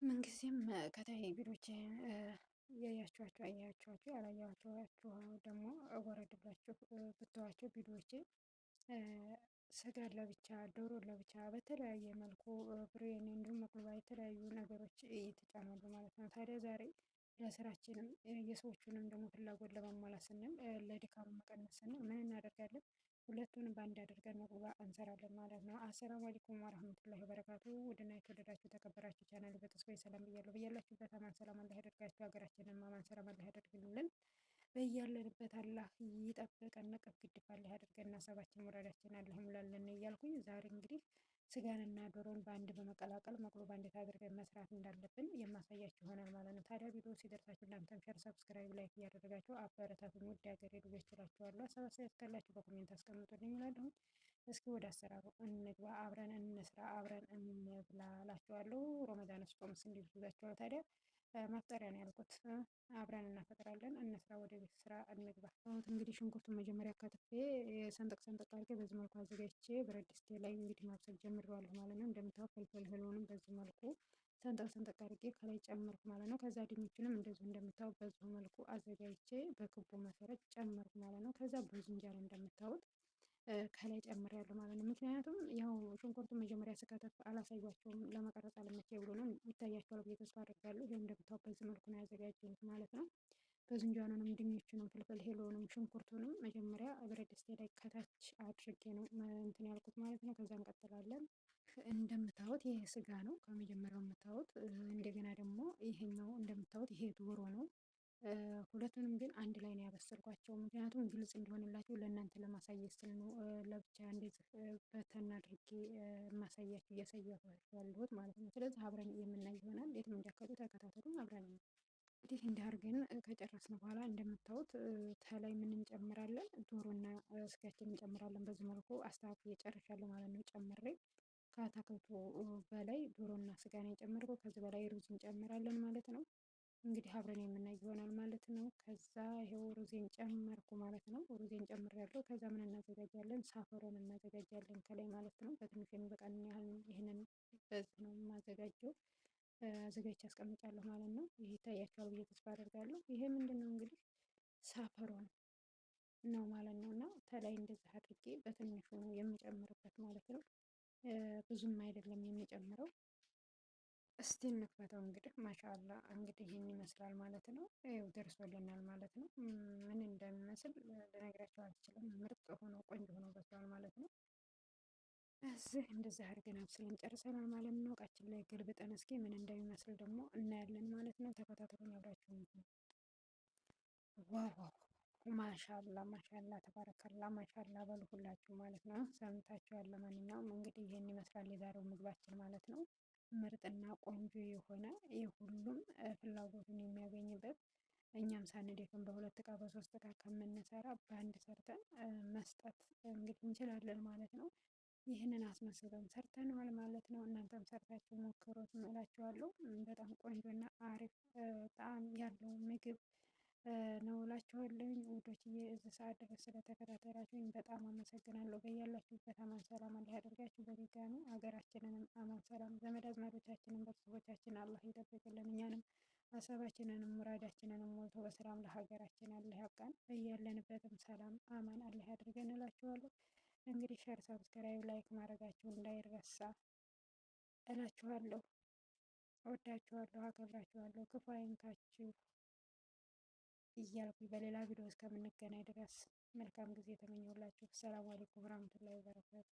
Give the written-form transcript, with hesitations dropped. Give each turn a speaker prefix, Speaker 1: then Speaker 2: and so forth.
Speaker 1: ምንጊዜም ከታይ ቪዲዮቼን ያያችኋቸው ያላያችኋቸው ደግሞ ወረድ ብላችሁ ብትዋቸው ቪዲዮቼ ስጋ ለብቻ ዶሮ ለብቻ በተለያየ መልኩ ብሬን እንዲሁም መቅለባ የተለያዩ ነገሮች እየተጫናሉ ማለት ነው። ታዲያ ዛሬ ለስራችንም የሰዎቹንም ደግሞ ፍላጎት ለማሟላት ስንል ለድካሙ መቀነስ ስንል ምን እናደርጋለን? ሁለቱንም በአንድ አድርገን መቁባ እንሰራለን ማለት ነው። አሰላሙ አለይኩም ወራህመቱላሂ ወበረካቱ። ውድና የተወደዳችሁ ተከበራችሁ ቻናል ቤተሰቦች ሰላም ብያለሁ። በያላችሁበት አማን ሰላም አላህ ያደርጋችሁ። ሀገራችንን አማን ሰላም አላህ ያደርግልን። በያለንበት አላህ ይጠብቀን፣ ነቀፍ ግድፍ አላህ ያደርገን፣ ሀሳባችን ሙራዳችን አላህ ይሙላልን እያልኩኝ ዛሬ እንግዲህ ስጋንና ዶሮን በአንድ በመቀላቀል መቅሎ እንዴት አድርገን መስራት እንዳለብን የማሳያችሁ ይሆናል ማለት ነው። ታዲያ ቪዲዮ ሲደርሳችሁ እናንተም ሸር፣ ሰብስክራይብ፣ ላይክ እያደረጋችሁ አበረታቱኝ። ውድ ሀገሬ ልጆች እላችኋለሁ። ሀሳብ አስተያየት ካላችሁ በኮሜንት አስቀምጡልኝ እላለሁ። እስኪ ወደ አሰራሩ እንግባ፣ አብረን እንስራ፣ አብረን እንብላ እላችኋለሁ። ረመዳን ስጦምስ እንዲል ይዛችኋል። ታዲያ ማፍጠሪያ ነው ያልኩት። አብረን እናፈጥራለን፣ እንስራ፣ ወደ ቤት ስራ እንግባ። እንግዲህ ሽንኩርቱን መጀመሪያ ከትፌ ሰንጠቅ ሰንጠቅ አድርጌ በዚህ መልኩ አዘጋጅቼ ብረት ድስቴ ላይ እንግዲህ ማብሰል ጀምሬዋለሁ ማለት ነው። እንደምታውቅ ፍልፍል ህልውንም በዚህ መልኩ ሰንጠቅ ሰንጠቅ አድርጌ ከላይ ጨመርኩ ማለት ነው። ከዛ ድንቹንም እንደዚሁ እንደምታውቅ በዚሁ መልኩ አዘጋጅቼ በክቡ መሰረት ጨመርኩ ማለት ነው። ከዛ በዝንጃል እንደምታዩት ከላይ ጨምሬያለሁ ማለት ነው። ምክንያቱም ያው ሽንኩርቱን መጀመሪያ ስከተፍ አላሳያቸውም ለመቀረጽ አልመቼ ብሎ ነው። ይታያቸዋል ብዬ ተስፋ አደርጋለሁ። ይሄ እንደምታውቅ በዚህ መልኩ ነው ያዘጋጀሁት ማለት ነው። በዝንጃኑንም ድንቹንም ፍልፍል ሄሎንም ሽንኩርቱንም መጀመሪያ ብረት ድስቴ ላይ ከታች አድርጌ ነው እንትን ያልኩት ማለት ነው። ከዛ እንቀጥላለን። እንደምታዩት ይሄ ስጋ ነው ከመጀመሪያው የምታዩት። እንደገና ደግሞ ይሄኛው እንደምታዩት ይሄ ዶሮ ነው። ሁለቱንም ግን አንድ ላይ ነው ያበሰልኳቸው። ምክንያቱም ግልጽ እንዲሆንላቸው ለእናንተ ለማሳየት ስል ነው ለብቻ እንደዚህ በተን አድርጌ ማሳያችሁ እያሳያችሁ ያለሁት ማለት ነው። ስለዚህ አብረን የምናይ ይሆናል። የትም እንዳከሉ ተከታተሉ። አብረን እንግዲህ እንዲያርገን ከጨረስን በኋላ እንደምታዩት ተላይ ምን እንጨምራለን? ዶሮና ስጋችን እንጨምራለን። በዚህ መልኩ አስተካክዬ ጨርሻለሁ ማለት ነው። ጨምሬ ከአታክልቱ በላይ ዶሮና ስጋ ነው የጨመርኩት። ከዚህ በላይ ሩዝ እንጨምራለን ማለት ነው። እንግዲህ አብረን የምናይ ይሆናል ማለት ነው። ከዛ ይሄው ሩዜን ጨመርኩ ማለት ነው። ሩዜን ጨምሬያለሁ። ከዛ ምን እናዘጋጃለን? ሳፈሮን እናዘጋጃለን ከላይ ማለት ነው። በትንሹ የሚበቃን ያህል ይህንን በዚህ ነው የማዘጋጀው። አዘጋጅቼ አስቀምጫለሁ ማለት ነው። ይሄ ይታያቸዋል ብዬ ተስፋ አደርጋለሁ። ይሄ ምንድን ነው እንግዲህ ሳፈሮን ነው ማለት ነው። እና ተላይ እንደዚህ አድርጌ በትንሹ ነው የምጨምርበት ማለት ነው። ብዙም አይደለም የሚጨምረው። እስቲ እንክፈተው እንግዲህ ማሻአላ እንግዲህ ይህን ይመስላል ማለት ነው። ይኸው ደርሶልናል ማለት ነው። ምን እንደሚመስል ልነግራቸው አልችልም። ምርጥ ሆኖ ቆንጆ ሆኖ በስሏል ማለት ነው። እዚህ እንደዚህ አድርገን አብስለን ጨርሰናል ማለት ነው። እቃችን ላይ ገልብጠን እስኪ ምን እንደሚመስል ደግሞ እናያለን ማለት ነው። ተከታተሉኝ አብራችሁን። ዋው ማሻላ ማሻላ ተባረከላ ማሻላ በሉ ሁላችሁ ማለት ነው። ሰምታችኋል። ለማንኛውም እንግዲህ ይህን ይመስላል የዛሬው ምግባችን ማለት ነው። ምርጥና ቆንጆ የሆነ የሁሉም ፍላጎቱን የሚያገኝበት እኛም ሳንደክም በሁለት እቃ በሶስት እቃ ከምንሰራ በአንድ ሰርተን መስጠት እንግዲህ እንችላለን ማለት ነው። ይህንን አስመስለን ሰርተነዋል ማለት ነው። እናንተም ሰርታችሁ ሞክሩት እላችኋለሁ። በጣም ቆንጆና አሪፍ ጣዕም ያለው ምግብ ነው እላችኋለሁኝ ውዶችዬ። እዚህ ሰዓት ድረስ ስለተከታተላችሁኝ በጣም አመሰግናለሁ። በያላችሁበት አማን ሰላም አላህ ያደርጋችሁ። በድጋሚ ሀገራችንንም አማን ሰላም፣ ዘመድ አዝማዶቻችንን ቤተሰቦቻችን አላህ ይጠብቅልን። እኛንም ሀሳባችንንም ሙራዳችንንም ሞልቶ በሰላም ለሀገራችን አላህ ያብቃን። በያለንበትም ሰላም አማን አላህ ያድርገን እላችኋለሁ። እንግዲህ ሸር፣ ሰብስክራይብ፣ ላይክ ማድረጋችሁ እንዳይረሳ እላችኋለሁ። እወዳችኋለሁ፣ አከብራችኋለሁ። ክፉ አይንካችሁ እያልኩኝ በሌላ ቪዲዮ እስከምንገናኝ ድረስ መልካም ጊዜ ተመኘሁላችሁ። ሰላም አለይኩም ወራህመቱላሂ ወበረካቱ።